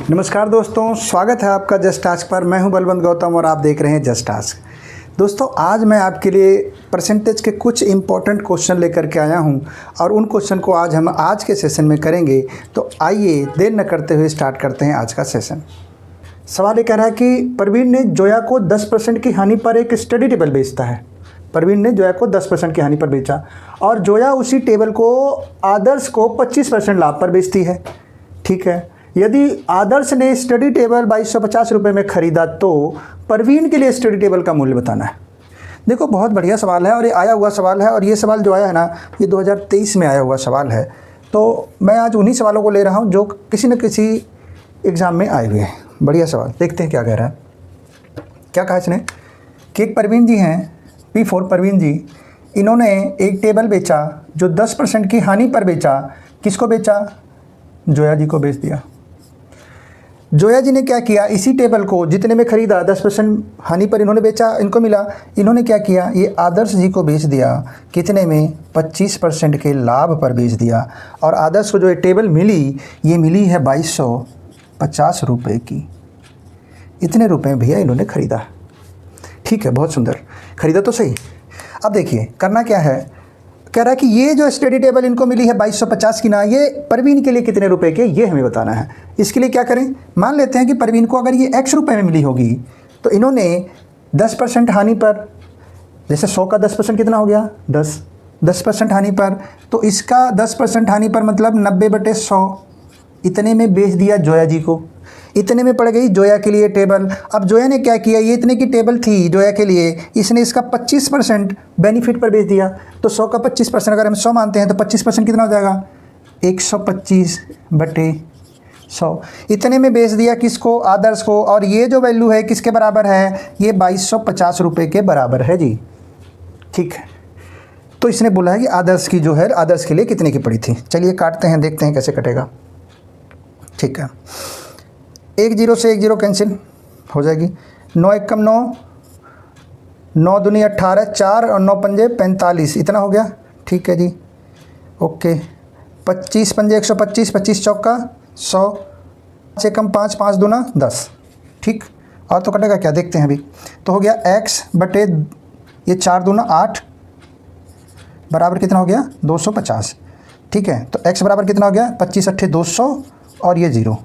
नमस्कार दोस्तों, स्वागत है आपका जस्ट टास्क पर। मैं हूं बलवंत गौतम और आप देख रहे हैं जस्ट टास्क। दोस्तों, आज मैं आपके लिए परसेंटेज के कुछ इंपॉर्टेंट क्वेश्चन लेकर के आया हूं और उन क्वेश्चन को आज हम आज के सेशन में करेंगे। तो आइए देर न करते हुए स्टार्ट करते हैं आज का सेशन। सवाल ये कह रहा है कि प्रवीण ने जोया को 10% की हानि पर एक स्टडी टेबल बेचता है। प्रवीण ने जोया को 10% की हानि पर बेचा और जोया उसी टेबल को आदर्श को 25% लाभ पर बेचती है। ठीक है, यदि आदर्श ने स्टडी टेबल 2250 रुपये में ख़रीदा तो प्रवीण के लिए स्टडी टेबल का मूल्य बताना है। देखो, बहुत बढ़िया सवाल है और ये आया हुआ सवाल है, और ये सवाल जो आया है ना, ये 2023 में आया हुआ सवाल है। तो मैं आज उन्हीं सवालों को ले रहा हूँ जो किसी न किसी एग्ज़ाम में आए हुए हैं। बढ़िया सवाल, देखते हैं क्या कह रहा है। क्या कहा इसने कि एक प्रवीण जी हैं, P4 प्रवीण जी, इन्होंने एक टेबल बेचा जो 10% की हानि पर बेचा। किसको बेचा? जोया जी को बेच दिया। जोया जी ने क्या किया, इसी टेबल को जितने में ख़रीदा 10% हानि पर इन्होंने बेचा, इनको मिला। इन्होंने क्या किया, ये आदर्श जी को बेच दिया। कितने में? 25% के लाभ पर बेच दिया। और आदर्श को जो ये टेबल मिली, ये मिली है 2250 रुपये की। इतने रुपए में भैया इन्होंने ख़रीदा। ठीक है, बहुत सुंदर, ख़रीदा तो सही। अब देखिए करना क्या है। कह रहा है कि ये जो स्टडी टेबल इनको मिली है 2250 की ना, ये प्रवीण के लिए कितने रुपए के, ये हमें बताना है। इसके लिए क्या करें, मान लेते हैं कि प्रवीण को अगर ये X रुपए में मिली होगी तो इन्होंने 10% हानि पर, जैसे 100 का 10% कितना हो गया? 10% हानि पर, तो इसका 10% हानि पर मतलब 90/100 इतने में बेच दिया जोया जी को। इतने में पड़ गई जोया के लिए टेबल। अब जोया ने क्या किया, ये इतने की टेबल थी जोया के लिए, इसने इसका 25% बेनिफिट पर बेच दिया। तो 100 का 25%, अगर हम 100 मानते हैं तो 25% कितना हो जाएगा? 125/100 इतने में बेच दिया। किसको? आदर्श को। और ये जो वैल्यू है किसके बराबर है? ये 2250 रुपये के बराबर है जी। ठीक है, तो इसने बोला है कि आदर्श की जो है, आदर्श के लिए कितने की पड़ी थी। चलिए काटते हैं, देखते हैं कैसे कटेगा। ठीक है, 1 0 से 1 0 कैंसिल हो जाएगी। 9 1 कम 9, 9 दूनी 18, 4 और 9 पंजे 45, इतना हो गया। ठीक है जी, ओके। 25 पंजे 125, 25 चौका 100, 5 कम 5, 5 दूना 10। ठीक, और तो कटेगा क्या, देखते हैं अभी। तो हो गया x बटे ये 4 दूना 8 बराबर कितना हो गया? 250। ठीक है, तो x बराबर कितना हो गया? 25 8 200 और ये 0।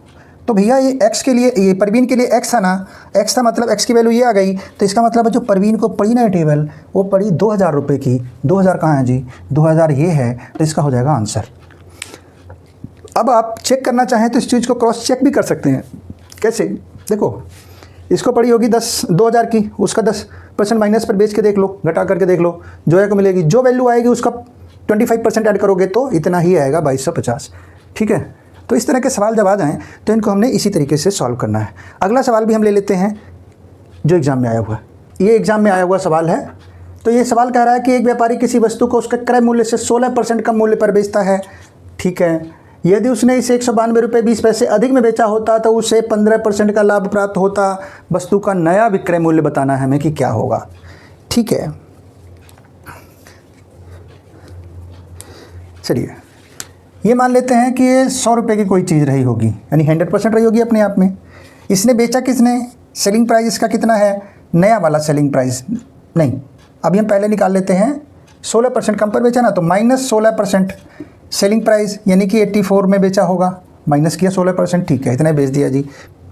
तो भैया ये x के लिए, ये प्रवीण के लिए x था ना, x था मतलब x की वैल्यू ये आ गई। तो इसका मतलब है जो प्रवीण को पड़ी ना टेबल, वो पड़ी 2000 रुपये की। 2000 कहाँ है जी? 2000 ये है, तो इसका हो जाएगा आंसर। अब आप चेक करना चाहें तो इस चीज़ को क्रॉस चेक भी कर सकते हैं। कैसे? देखो, इसको पड़ी होगी 2000 की, उसका 10% माइनस पर बेच के देख लो, घटा करके देख लो, जोया को मिलेगी। जो वैल्यू आएगी उसका 25% ऐड करोगे तो इतना ही आएगा, 2250। ठीक है, तो इस तरह के सवाल जब आ जाएँ तो इनको हमने इसी तरीके से सॉल्व करना है। अगला सवाल भी हम ले लेते हैं जो एग्ज़ाम में आया हुआ है। ये एग्ज़ाम में आया हुआ सवाल है। तो ये सवाल कह रहा है कि एक व्यापारी किसी वस्तु को उसके क्रय मूल्य से 16% कम मूल्य पर बेचता है। ठीक है, यदि उसने इसे 192 रुपये 20 पैसे अधिक में बेचा होता तो उसे 15% का लाभ प्राप्त होता। वस्तु का नया विक्रय मूल्य बताना है हमें कि क्या होगा। ठीक है, चलिए ये मान लेते हैं कि ये 100 रुपये की कोई चीज़ रही होगी, यानी 100% रही होगी अपने आप में। इसने बेचा किसने? सेलिंग प्राइस इसका कितना है? नया वाला सेलिंग प्राइस नहीं, अभी हम पहले निकाल लेते हैं। 16% कम पर बेचा ना, तो माइनस 16% सेलिंग प्राइस, यानी कि 84 में बेचा होगा, माइनस किया 16%। ठीक है, इतना बेच दिया जी।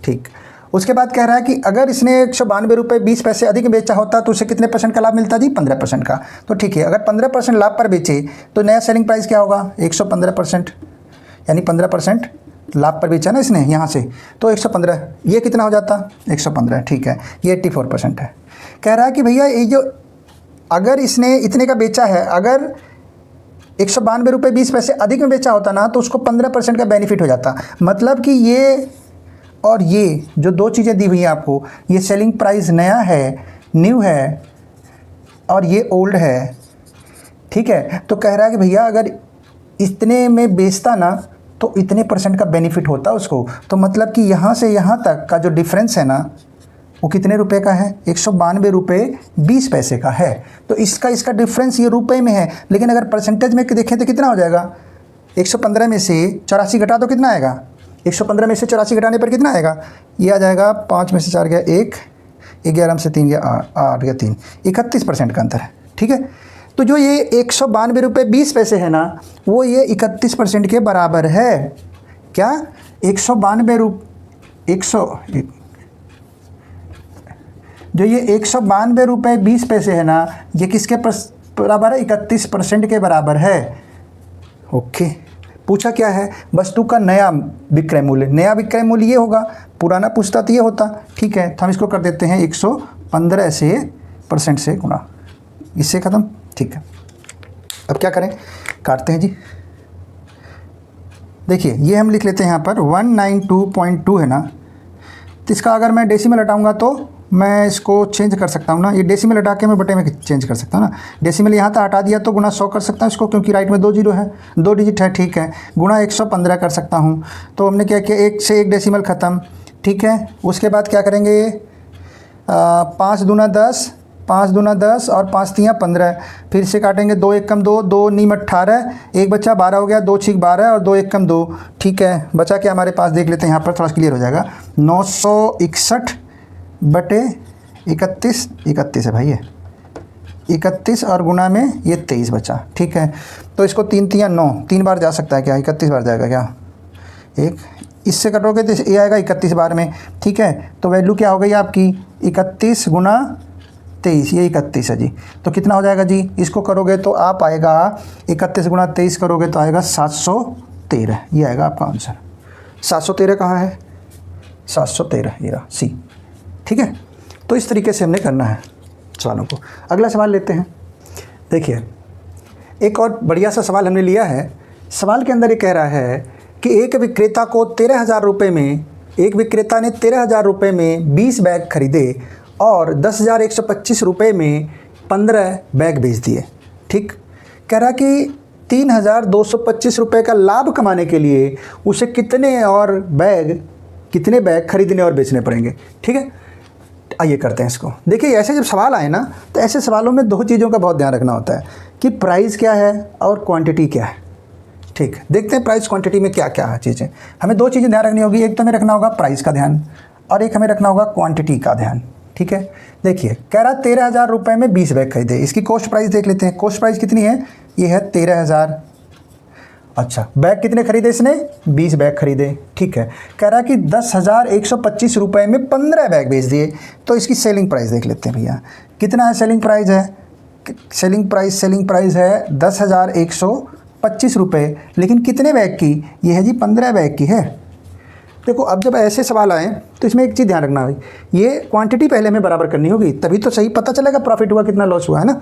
ठीक, उसके बाद कह रहा है कि अगर इसने 192 रुपये 20 पैसे अधिक बेचा होता तो उसे कितने % का लाभ मिलता जी? 15% का। तो ठीक है, अगर 15% लाभ पर बेचे तो नया सेलिंग प्राइस क्या होगा? 115%, यानी 15% लाभ पर बेचा ना इसने यहाँ से, तो 115। ये कितना हो जाता? 115। ठीक है, ये 84% है। कह रहा है कि भैया ये जो, अगर इसने इतने का बेचा है, अगर 192 रुपये 20 पैसे अधिक में बेचा होता ना तो उसको 15% का बेनिफिट हो जाता। मतलब कि ये और ये जो दो चीज़ें दी हुई हैं आपको, ये सेलिंग प्राइस नया है, न्यू है, और ये ओल्ड है। ठीक है, तो कह रहा है कि भैया अगर इतने में बेचता ना तो इतने % का बेनिफिट होता उसको। तो मतलब कि यहाँ से यहाँ तक का जो डिफरेंस है ना, वो कितने रुपए का है? 192 रुपये 20 पैसे का है। तो इसका डिफरेंस ये रुपए में है, लेकिन अगर परसेंटेज में देखें तो कितना हो जाएगा? 115 में से 84 घटा तो कितना आएगा? 115 में से 84 घटाने पर कितना आएगा, ये आ जाएगा 5 में से 4 गया 1, 11 में से 3 गया 8 गया 3, 31% का अंतर है। ठीक है, तो जो ये 192 रुपये 20 पैसे है ना, वो ये 31% के बराबर है। क्या 192 जो ये 192 रुपये 20 पैसे है ना, ये किसके बराबर है, 31% के बराबर है। ओके, पूछा क्या है, वस्तु का नया विक्रय मूल्य। नया विक्रय मूल्य ये होगा, पुराना पूछता तो ये होता। ठीक है, तो हम इसको कर देते हैं 115 से % से गुणा, इससे ख़त्म। ठीक है, अब क्या करें, काटते हैं जी। देखिए ये हम लिख लेते हैं यहाँ पर 192.2 है ना, तो इसका अगर मैं डेसिमल हटाऊंगा तो मैं इसको चेंज कर सकता हूँ ना, ये डेसिमल हटा के मैं बटे में चेंज कर सकता हूँ ना। डेसिमल यहाँ तक हटा दिया तो गुना 100 कर सकता हूँ इसको, क्योंकि राइट में 2 जीरो है, 2 डिजिट है। ठीक है, गुना 115 कर सकता हूँ। तो हमने क्या किया, 1 से 1 डेसिमल ख़त्म। ठीक है, उसके बाद क्या करेंगे, 5 दूना 10, 5 दूना 10 और 5 तियाँ 15, फिर से काटेंगे, 2 1 कम 2, 2 नीम 18, 1 बच्चा 12 हो गया, 2 6 12 और 2 1 कम 2। ठीक है, बचा क्या हमारे पास, देख लेते हैं यहाँ पर थोड़ा क्लियर हो जाएगा। 961 बटे 31 है भाई, ये 31 और गुना में ये 23 बचा। ठीक है, तो इसको 3 तियाँ 9, 3 बार जा सकता है क्या, 31 बार जाएगा क्या, एक इससे कटोगे तो ये आएगा 31 बार में। ठीक है, तो वैल्यू क्या हो गई आपकी, 31 गुना 23, ये 31 है जी। तो कितना हो जाएगा जी, इसको करोगे तो आप आएगा 31 गुना 23 करोगे तो आएगा 713, ये आएगा आपका आंसर। 713 कहाँ है, 713 ये रहा सी। ठीक है, तो इस तरीके से हमने करना है सवालों को। अगला सवाल लेते हैं। देखिए एक और बढ़िया सा सवाल हमने लिया है। सवाल के अंदर ये कह रहा है कि एक विक्रेता को 13,000 रुपये में, एक विक्रेता ने 13,000 रुपये में 20 बैग खरीदे और 10,125 रुपये में 15 बैग बेच दिए। ठीक, कह रहा कि 3,225 रुपये का लाभ कमाने के लिए उसे कितने बैग खरीदने और बेचने पड़ेंगे। ठीक है, आइए करते हैं इसको। देखिए ऐसे जब सवाल आए ना, तो ऐसे सवालों में 2 चीज़ों का बहुत ध्यान रखना होता है कि प्राइस क्या है और क्वांटिटी क्या है। ठीक, देखते हैं प्राइस क्वांटिटी में क्या क्या है चीज़ें। हमें 2 चीज़ें ध्यान रखनी होगी, एक तो हमें रखना होगा प्राइस का ध्यान और एक हमें रखना होगा क्वांटिटी का ध्यान। ठीक है, देखिए कह रहा 13,000 रुपये में 20 बैग खरीदे। इसकी कॉस्ट प्राइस देख लेते हैं, कॉस्ट प्राइस कितनी है, ये है 13,000। अच्छा, बैग कितने खरीदे इसने, 20 बैग खरीदे। ठीक है, कह रहा कि 10,125 रुपये में 15 बैग बेच दिए। तो इसकी सेलिंग प्राइस देख लेते हैं भैया, कितना है सेलिंग प्राइस है, सेलिंग प्राइस है 10,125 रुपये, लेकिन कितने बैग की, ये है जी 15 बैग की है। देखो अब जब ऐसे सवाल आए तो इसमें एक चीज़ ध्यान रखना भाई, ये क्वांटिटी पहले हमें बराबर करनी होगी, तभी तो सही पता चलेगा प्रॉफिट हुआ कितना लॉस हुआ है ना।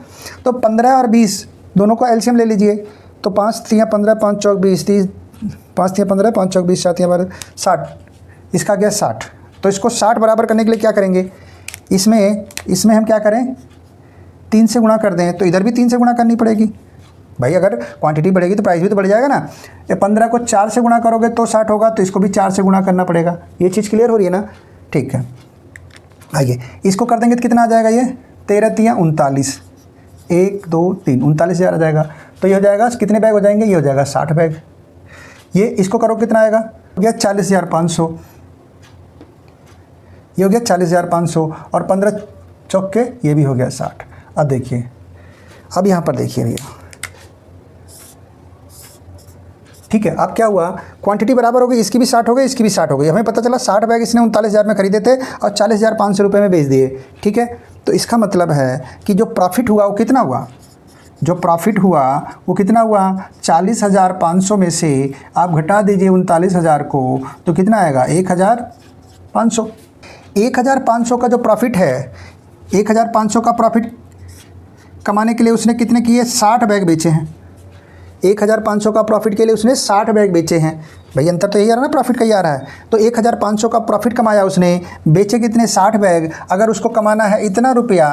तो 15 और 20 दोनों का एलसीएम ले लीजिए, तो 5 तियाँ 15, 5 चौक 20, 30, 5 तियाँ 15, 5 चौक 20, 7 तियाँ 12, 60, इसका गया 60। तो इसको 60 बराबर करने के लिए क्या करेंगे, इसमें हम क्या करें, 3 से गुणा कर दें, तो इधर भी 3 से गुणा करनी पड़ेगी भाई। अगर क्वांटिटी बढ़ेगी तो प्राइस भी तो बढ़ जाएगा ना। ये 15 को 4 से गुणा करोगे तो 60 होगा, तो इसको भी 4 से गुणा करना पड़ेगा। ये चीज़ क्लियर हो रही है ना। ठीक है, आइए इसको कर देंगे तो कितना आ जाएगा, ये 13 तियाँ 39, 1 2 3 39,000 आ जाएगा। तो ये हो जाएगा, कितने बैग हो जाएंगे, ये हो जाएगा 60 बैग। ये इसको करो कितना आएगा, हो गया 40,500, ये हो गया 40,500 और 15 चौक के ये भी हो गया 60। अब देखिए, अब यहाँ पर देखिए भैया, ठीक है, अब क्या हुआ, क्वांटिटी बराबर हो गई, इसकी भी 60 हो गई, इसकी भी 60 हो गई। हमें पता चला 60 बैग इसने 39,000 में खरीदे थे और 40,500 रुपये में बेच दिए। ठीक है, तो इसका मतलब है कि जो प्रॉफिट हुआ वो कितना हुआ, जो प्रॉफिट हुआ वो कितना हुआ, 40,500 में से आप घटा दीजिए 39,000 को, तो कितना आएगा 1,500। 1,500 का जो प्रॉफिट है, 1,500 का प्रॉफिट कमाने के लिए उसने कितने किए, 60 बैग बेचे हैं। 1,500 का प्रॉफिट के लिए उसने 60 बैग बेचे हैं। भाई अंतर तो यही आ रहा है ना, प्रॉफिट का ही आ रहा है। तो 1,500 का प्रॉफिट कमाया उसने, बेचे कितने, 60 बैग। अगर उसको कमाना है इतना रुपया,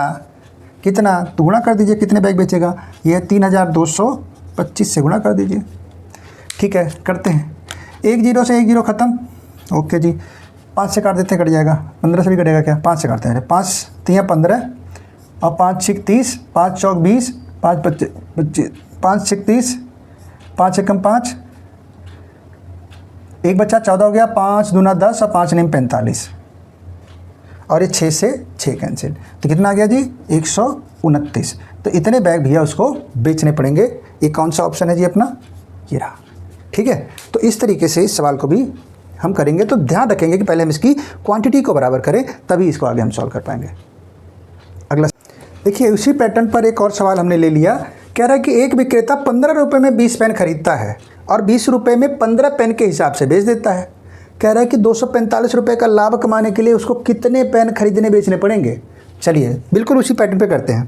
कितना, तो गुणा कर दीजिए, कितने बैग बेचेगा, ये 3,225 से गुणा कर दीजिए। ठीक है, करते हैं, 1 0 से 1 0 ख़त्म। ओके जी, 5 से काट देते हैं, कट जाएगा, 15 से भी कटेगा क्या, 5 से काटते हैं, 5 तियाँ 15 और 5 6 30, 5 चौक 20, 5 25, 5 6 30, 5 एकम 5, एक बच्चा 14 हो गया, 5 दूना 10 और 5 नेम 45, और ये 6 से 6 कैंसिल, तो कितना आ गया जी 129। तो इतने बैग भैया उसको बेचने पड़ेंगे। ये कौन सा ऑप्शन है जी अपना, ये रहा। ठीक है, तो इस तरीके से इस सवाल को भी हम करेंगे। तो ध्यान रखेंगे कि पहले हम इसकी क्वांटिटी को बराबर करें, तभी इसको आगे हम सॉल्व कर पाएंगे। अगला देखिए, उसी पैटर्न पर एक और सवाल हमने ले लिया। कह रहा है कि एक विक्रेता 15 रुपये में 20 पेन खरीदता है और 20 रुपये में 15 पेन के हिसाब से बेच देता है। कह रहा है कि 245 रुपये का लाभ कमाने के लिए उसको कितने पेन खरीदने बेचने पड़ेंगे। चलिए बिल्कुल उसी पैटर्न पे करते हैं।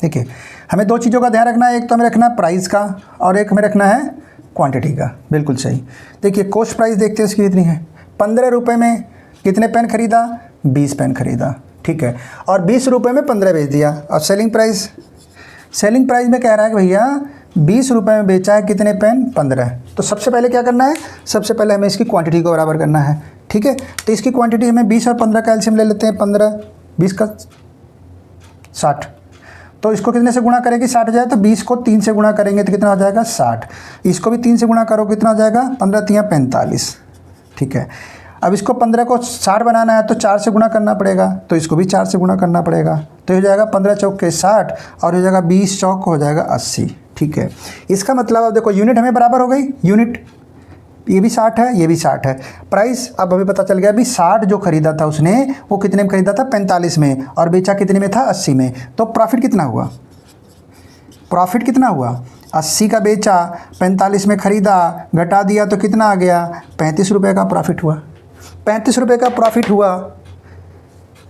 देखिए, हमें दो चीज़ों का ध्यान रखना है, एक तो हमें रखना है प्राइस का और एक हमें रखना है क्वांटिटी का। बिल्कुल सही। देखिए, कॉस्ट प्राइस देखते हैं इसकी कितनी है। 15 रुपये में कितने पेन खरीदा, 20 पेन खरीदा। ठीक है, और 20 रुपये में 15 बेच दिया। और सेलिंग प्राइस में कह रहा है कि भैया 20 रुपये में बेचा है कितने पेन, 15। तो सबसे पहले क्या करना है, सबसे पहले हमें इसकी क्वांटिटी को बराबर करना है। ठीक है, तो इसकी क्वांटिटी हमें 20 और 15 का एलसीएम ले लेते हैं। 15 20 का 60, तो इसको कितने से गुणा करेंगे 60 हो जाए, तो 20 को 3 से गुणा करेंगे तो कितना हो जाएगा 60। इसको भी 3 से गुणा करो, कितना हो जाएगा 15 3 45। ठीक है, अब इसको 15 को 60 बनाना है तो 4 से गुणा करना पड़ेगा, तो इसको भी 4 से गुणा करना पड़ेगा। तो हो जाएगा 15 चौक के 60 और हो जाएगा 20 चौक हो जाएगा 80। ठीक है, इसका मतलब अब देखो यूनिट हमें बराबर हो गई। यूनिट ये भी 60 है, ये भी 60 है। प्राइस अब हमें पता चल गया अभी 60 जो खरीदा था उसने, वो कितने में खरीदा था 45 में, और बेचा कितने में था 80 में। तो प्रॉफिट कितना हुआ, प्रॉफिट कितना हुआ, 80 का बेचा 45 में खरीदा, घटा दिया तो कितना आ गया 35 रुपये का प्रॉफिट हुआ। 35 रुपये का प्रॉफिट हुआ।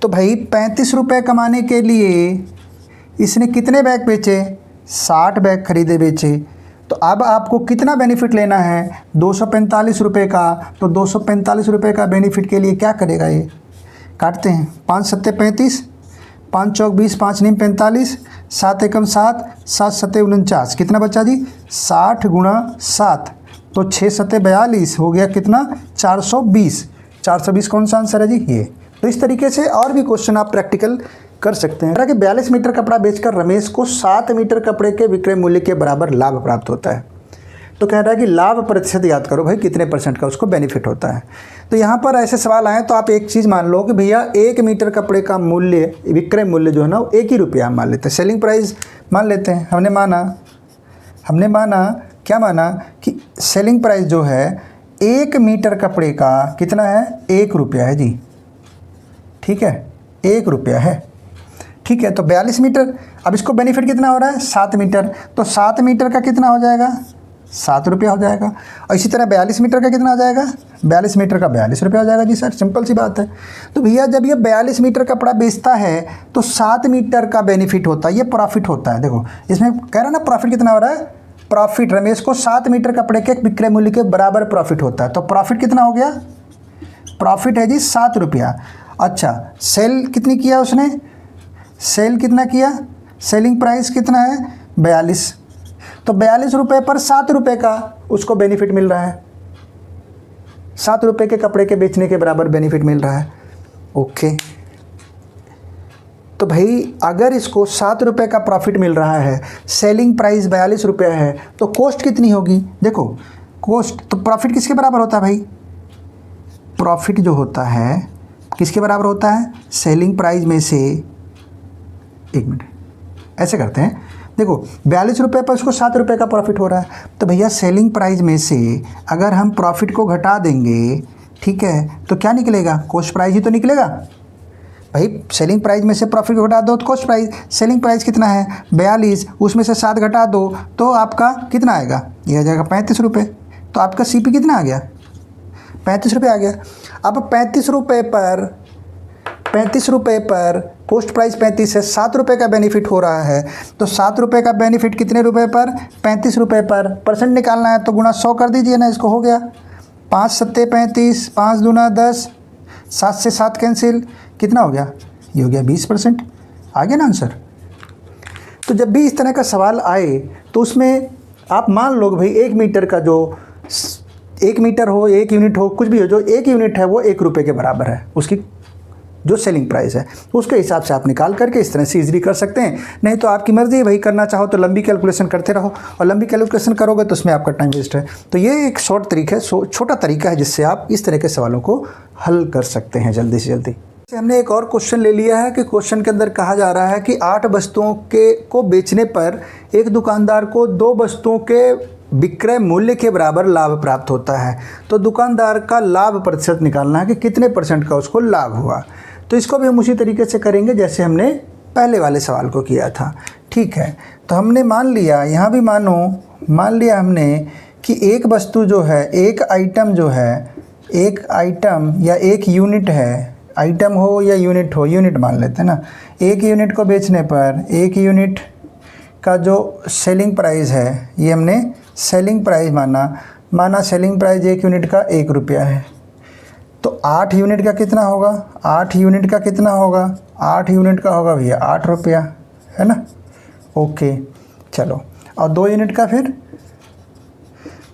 तो भाई 35 रुपये कमाने के लिए इसने कितने बैग बेचे, 60 बैग खरीदे बेचे। तो अब आपको कितना बेनिफिट लेना है 245 रुपये का। तो 245 रुपये का बेनिफिट के लिए क्या करेगा, ये काटते हैं 5 सत्ते 35, 5 चौक 20, 5 नीम 45, 7 एकम 7, 7 सत्ते 49, कितना बचा जी 60 गुणा 7, तो 6 सत्ते 42 हो गया कितना 420। 420 कौन सा आंसर है जी, ये। तो इस तरीके से और भी क्वेश्चन आप प्रैक्टिकल कर सकते हैं। कि 42 मीटर कपड़ा बेचकर रमेश को 7 मीटर कपड़े के विक्रय मूल्य के बराबर लाभ प्राप्त होता है। तो कह रहा है कि लाभ प्रतिशत याद करो भाई, कितने % का उसको बेनिफिट होता है। तो यहाँ पर ऐसे सवाल आए तो आप एक चीज़ मान लो कि भैया 1 मीटर कपड़े का मूल्य, विक्रय मूल्य जो है ना, वो 1 ही रुपया हम मान लेते हैं। सेलिंग प्राइस मान लेते हैं। हमने माना क्या माना कि सेलिंग प्राइस जो है 1 मीटर कपड़े का कितना है, 1 रुपया है जी। ठीक है, 1 रुपया है। ठीक है, तो 42 मीटर, अब इसको बेनिफिट कितना हो रहा है 7 मीटर, तो 7 मीटर का कितना हो जाएगा 7 रुपया हो जाएगा। और इसी तरह 42 मीटर का कितना हो जाएगा, 42 मीटर का 42 रुपया हो जाएगा जी सर, सिंपल सी बात है। तो भैया जब ये 42 मीटर कपड़ा बेचता है तो 7 मीटर का बेनिफिट होता है, ये प्रॉफिट होता है। देखो इसमें कह रहा है ना प्रॉफिट कितना हो रहा है, प्रॉफिट रमेश को 7 मीटर कपड़े के विक्रय मूल्य के बराबर प्रॉफिट होता है। तो प्रॉफिट कितना हो गया, प्रॉफिट है जी 7 रुपया। अच्छा, सेल कितनी किया उसने, सेल कितना किया, सेलिंग प्राइस कितना है 42, तो 42 रुपये पर 7 रुपये का उसको बेनिफिट मिल रहा है। 7 रुपये के कपड़े के बेचने के बराबर बेनिफिट मिल रहा है। ओके, तो भाई अगर इसको 7 रुपये का प्रॉफिट मिल रहा है, सेलिंग प्राइस 42 रुपये है, तो कॉस्ट कितनी होगी। देखो कॉस्ट, तो प्रॉफिट किसके बराबर होता है भाई, प्रॉफिट जो होता है किसके बराबर होता है, सेलिंग प्राइस में से, एक मिनट ऐसे करते हैं। देखो 42 रुपये पर उसको 7 रुपये का प्रॉफिट हो रहा है, तो भैया सेलिंग प्राइस में से अगर हम प्रॉफिट को घटा देंगे, ठीक है, तो क्या निकलेगा, कॉस्ट प्राइस ही तो निकलेगा भाई। सेलिंग प्राइस में से प्रॉफिट को घटा दो तो कॉस्ट प्राइस, सेलिंग प्राइस कितना है 42, उसमें से 7 घटा दो तो आपका कितना आएगा, ये आ जाएगा 35 रुपये। तो आपका CP कितना आ गया, 35 रुपये आ गया। अब 35 रुपये पर कॉस्ट प्राइस 35 है, 7 रुपये का बेनिफिट हो रहा है, तो 7 रुपये का बेनिफिट कितने रुपए पर, 35 रुपये पर। परसेंट निकालना है तो गुणा 100 कर दीजिए ना, इसको हो गया 5 सत्ते 35, 5 दूना 10, 7 से 7 कैंसिल, कितना हो गया, ये हो गया 20%। आ गया ना आंसर। तो जब भी इस तरह का सवाल आए तो उसमें आप मान लो भाई 1 मीटर का जो 1 मीटर हो, 1 यूनिट हो, कुछ भी हो, जो 1 यूनिट है वो 1 रुपये के बराबर है, उसकी जो सेलिंग प्राइस है, उसके हिसाब से आप निकाल करके इस तरह से ईजिली कर सकते हैं। नहीं तो आपकी मर्ज़ी है भाई, करना चाहो तो लंबी कैलकुलेशन करते रहो, और लंबी कैलकुलेशन करोगे तो उसमें आपका टाइम वेस्ट है। तो ये एक छोटा तरीका है जिससे आप इस तरह के सवालों को हल कर सकते हैं जल्दी से जल्दी। हमने एक और क्वेश्चन ले लिया है कि क्वेश्चन के अंदर कहा जा रहा है कि 8 वस्तुओं को बेचने पर एक दुकानदार को 2 वस्तुओं के विक्रय मूल्य के बराबर लाभ प्राप्त होता है। तो दुकानदार का लाभ प्रतिशत निकालना है कि कितने परसेंट का उसको लाभ हुआ। तो इसको भी हम उसी तरीके से करेंगे जैसे हमने पहले वाले सवाल को किया था। ठीक है, तो हमने मान लिया, यहाँ भी मान लिया हमने कि एक वस्तु जो है, एक आइटम जो है, एक आइटम या एक यूनिट है, आइटम हो या यूनिट हो, यूनिट मान लेते हैं ना। एक यूनिट को बेचने पर एक यूनिट का जो सेलिंग प्राइस है, ये हमने सेलिंग प्राइस माना सेलिंग प्राइस एक यूनिट का 1 रुपया है। तो 8 यूनिट का कितना होगा? 8 यूनिट का कितना होगा? 8 यूनिट का होगा भैया 8 रुपया, है ना। ओके चलो, और 2 यूनिट का फिर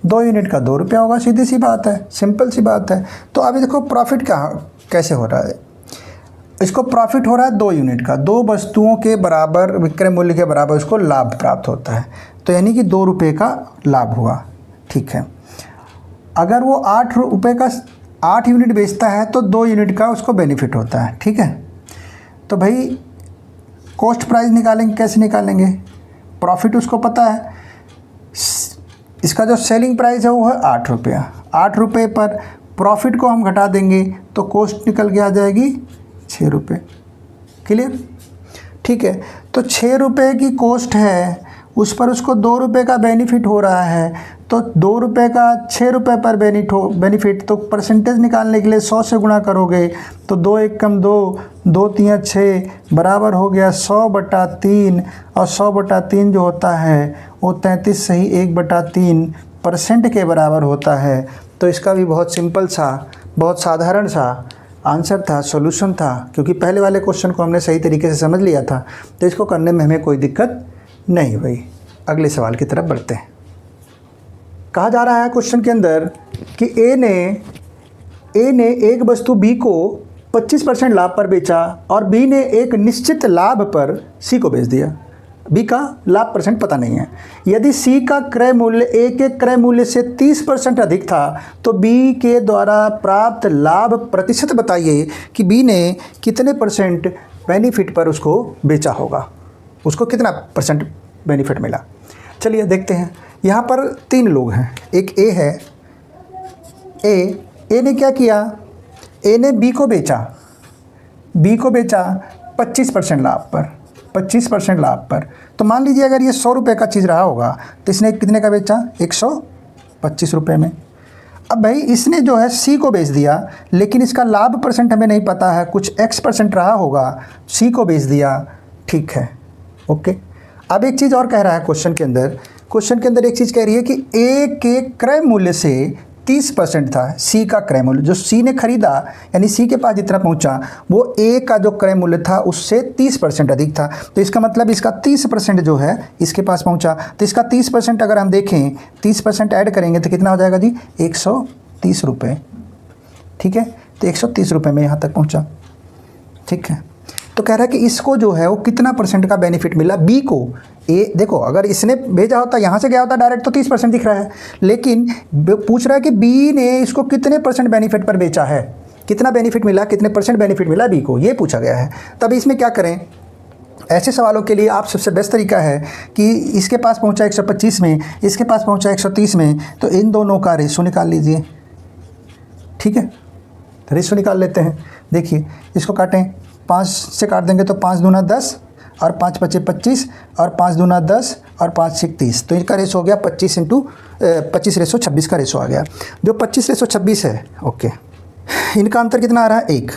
2 यूनिट का 2 रुपया होगा। सीधी सी बात है, सिंपल सी बात है। तो अभी देखो प्रॉफिट कैसे हो रहा है। इसको प्रॉफिट हो रहा है 2 यूनिट का, 2 वस्तुओं के बराबर विक्रय मूल्य के बराबर उसको लाभ प्राप्त होता है। तो यानी कि 2 रुपये का लाभ हुआ। ठीक है, अगर वो 8 रुपये का 8 यूनिट बेचता है तो 2 यूनिट का उसको बेनिफिट होता है। ठीक है, तो भाई कॉस्ट प्राइस निकालेंगे, कैसे निकालेंगे? प्रॉफिट उसको पता है, इसका जो सेलिंग प्राइस है वो है 8 रुपया। 8 रुपये पर प्रॉफिट को हम घटा देंगे तो कॉस्ट निकल के आ जाएगी 6 रुपये। क्लियर? ठीक है, तो 6 रुपये की कॉस्ट है, उस पर उसको 2 रुपये का बेनिफिट हो रहा है। तो 2 रुपये का 6 रुपये पर बेनिफिट, तो परसेंटेज निकालने के लिए 100 से गुणा करोगे तो 2 एक कम 2, 2 3 6 बराबर हो गया 100/3। और 100/3 जो होता है वो 33 सही 1/3% के बराबर होता है। तो इसका भी बहुत सिंपल सा, बहुत साधारण सा आंसर था, सॉल्यूशन था, क्योंकि पहले वाले क्वेश्चन को हमने सही तरीके से समझ लिया था। तो इसको करने में हमें कोई दिक्कत नहीं हुई। अगले सवाल की तरफ बढ़ते हैं। कहा जा रहा है क्वेश्चन के अंदर कि ए ने एक वस्तु बी को 25% लाभ पर बेचा और बी ने एक निश्चित लाभ पर सी को बेच दिया। बी का लाभ परसेंट पता नहीं है। यदि सी का क्रय मूल्य ए के क्रय मूल्य से 30% अधिक था तो बी के द्वारा प्राप्त लाभ प्रतिशत बताइए कि बी ने कितने परसेंट बेनिफिट पर उसको बेचा होगा, उसको कितना परसेंट बेनिफिट मिला। चलिए देखते हैं। यहाँ पर 3 लोग हैं, एक ए है। ए ने क्या किया? ए ने बी को बेचा 25% लाभ पर, 25% लाभ पर। तो मान लीजिए अगर ये 100 रुपये का चीज़ रहा होगा तो इसने कितने का बेचा? 125 रुपये में। अब भाई इसने जो है सी को बेच दिया, लेकिन इसका लाभ परसेंट हमें नहीं पता है, कुछ x% रहा होगा, सी को बेच दिया। ठीक है, ओके। अब एक चीज़ और कह रहा है क्वेश्चन के अंदर एक चीज़ कह रही है कि ए के क्रय मूल्य से 30% था सी का क्रय मूल्य, जो सी ने खरीदा यानी सी के पास जितना पहुंचा वो ए का जो क्रय मूल्य था उससे 30% अधिक था। तो इसका मतलब इसका 30% जो है इसके पास पहुंचा। तो इसका 30% अगर हम देखें, 30% ऐड करेंगे तो कितना हो जाएगा जी? 130 रुपये। ठीक है, तो 130 रुपये में यहाँ तक पहुँचा। ठीक है, तो कह रहा है कि इसको जो है वो कितना परसेंट का बेनिफिट मिला बी को। ए देखो, अगर इसने भेजा होता, यहाँ से गया होता डायरेक्ट तो 30% दिख रहा है, लेकिन पूछ रहा है कि बी ने इसको कितने परसेंट बेनिफिट पर बेचा है, कितना बेनिफिट मिला, कितने परसेंट बेनिफिट मिला बी को, ये पूछा गया है। तब इसमें क्या करें? ऐसे सवालों के लिए आप सबसे बेस्ट तरीका है कि इसके पास पहुँचा 125 में, इसके पास पहुँचा 130 में, तो इन दोनों का रेशो निकाल लीजिए। ठीक है, रेशो निकाल लेते हैं। देखिए इसको काटें, 5 से काट देंगे तो 5 दूना 10 और 5 पचे 25 और 5 दूना 10 और 5 6 30। तो इनका रेशो हो गया 25/26 का रेशो आ गया। जो 25/26 है, ओके, इनका अंतर कितना आ रहा है? 1।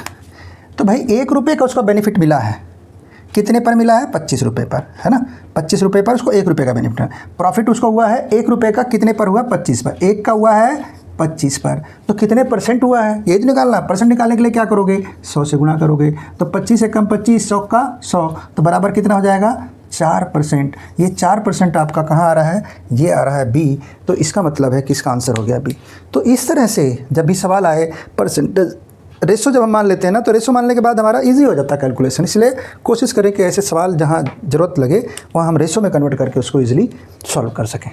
तो भाई 1 रुपये का उसका बेनिफिट मिला है, कितने पर मिला है? 25 रुपये पर, है ना। 25 रुपये पर उसको 1 रुपये का बेनिफिट है। प्रॉफिट उसको हुआ है 1 रुपये का, कितने पर हुआ? 25 पर। 1 का हुआ है 25 पर, तो कितने परसेंट हुआ है ये तो निकालना। परसेंट निकालने के लिए क्या करोगे? 100 से गुणा करोगे। तो 25 से कम 25, 100 का 100, तो बराबर कितना हो जाएगा? 4%। ये 4% आपका कहाँ आ रहा है? ये आ रहा है बी। तो इसका मतलब है कि इसका आंसर हो गया बी। तो इस तरह से जब भी सवाल आए परसेंटेज रेशो जब हम मान लेते हैं ना, तो रेशो मानने के बाद हमारा इजी हो जाता है कैलकुलेशन। इसलिए कोशिश करें कि ऐसे सवाल जहाँ ज़रूरत लगे वहाँ हम रेशो में कन्वर्ट करके उसको ईजिली सॉल्व कर सकें।